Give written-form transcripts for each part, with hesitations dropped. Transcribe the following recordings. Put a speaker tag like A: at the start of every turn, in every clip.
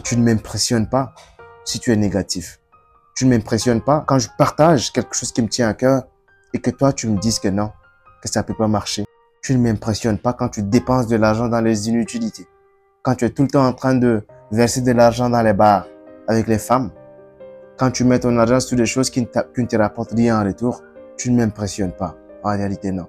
A: Tu ne m'impressionnes pas si tu es négatif. Tu ne m'impressionnes pas quand je partage quelque chose qui me tient à cœur et que toi, tu me dises que non, que ça ne peut pas marcher. Tu ne m'impressionnes pas quand tu dépenses de l'argent dans les inutilités. Quand tu es tout le temps en train de verser de l'argent dans les bars avec les femmes. Quand tu mets ton argent sur des choses qui ne te rapportent rien en retour, tu ne m'impressionnes pas. En réalité, non.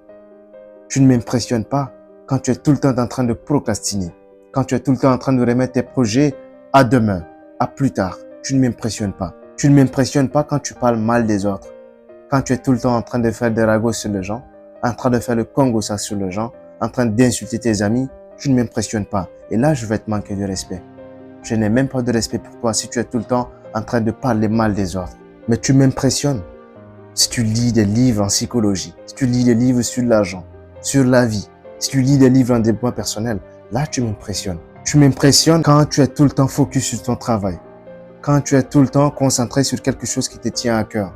A: Tu ne m'impressionnes pas quand tu es tout le temps en train de procrastiner. Quand tu es tout le temps en train de remettre tes projets à demain, à plus tard. Tu ne m'impressionnes pas. Tu ne m'impressionnes pas quand tu parles mal des autres. Quand tu es tout le temps en train de faire des ragots sur les gens, en train de faire le Congo ça sur les gens, en train d'insulter tes amis, tu ne m'impressionnes pas. Et là, je vais te manquer de respect. Je n'ai même pas de respect pour toi si tu es tout le temps en train de parler mal des autres. Mais tu m'impressionnes si tu lis des livres en psychologie, si tu lis des livres sur l'argent, sur la vie, si tu lis des livres en développement personnel. Là, tu m'impressionnes. Tu m'impressionnes quand tu es tout le temps focus sur ton travail, quand tu es tout le temps concentré sur quelque chose qui te tient à cœur,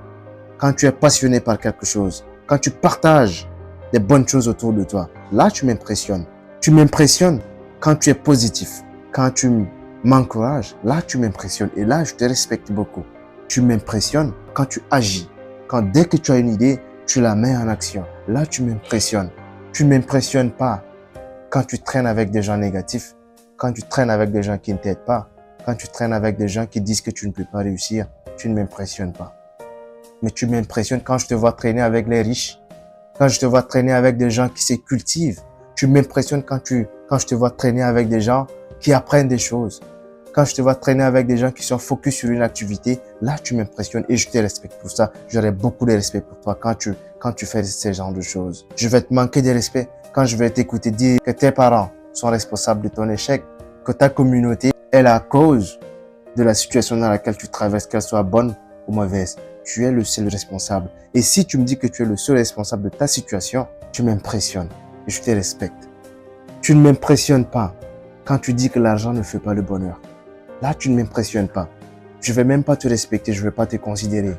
A: quand tu es passionné par quelque chose, quand tu partages des bonnes choses autour de toi. Là, tu m'impressionnes. Tu m'impressionnes quand tu es positif, quand tu m'encourages. Là, tu m'impressionnes et là, je te respecte beaucoup. Tu m'impressionnes quand tu agis, quand dès que tu as une idée, tu la mets en action. Là, tu m'impressionnes. Tu ne m'impressionnes pas quand tu traînes avec des gens négatifs, quand tu traînes avec des gens qui ne t'aident pas, quand tu traînes avec des gens qui disent que tu ne peux pas réussir. Tu ne m'impressionnes pas. Mais tu m'impressionnes quand je te vois traîner avec les riches, quand je te vois traîner avec des gens qui se cultivent. Tu m'impressionnes quand je te vois traîner avec des gens qui apprennent des choses. Quand je te vois traîner avec des gens qui sont focus sur une activité, là, tu m'impressionnes et je te respecte pour ça. J'aurai beaucoup de respect pour toi quand tu fais ce genre de choses. Je vais te manquer de respect quand je vais t'écouter dire que tes parents sont responsables de ton échec, que ta communauté est la cause de la situation dans laquelle tu traverses, qu'elle soit bonne ou mauvaise. Tu es le seul responsable. Et si tu me dis que tu es le seul responsable de ta situation, tu m'impressionnes et je te respecte. Tu ne m'impressionnes pas quand tu dis que l'argent ne fait pas le bonheur. Là, tu ne m'impressionnes pas. Je vais même pas te respecter, je vais pas te considérer.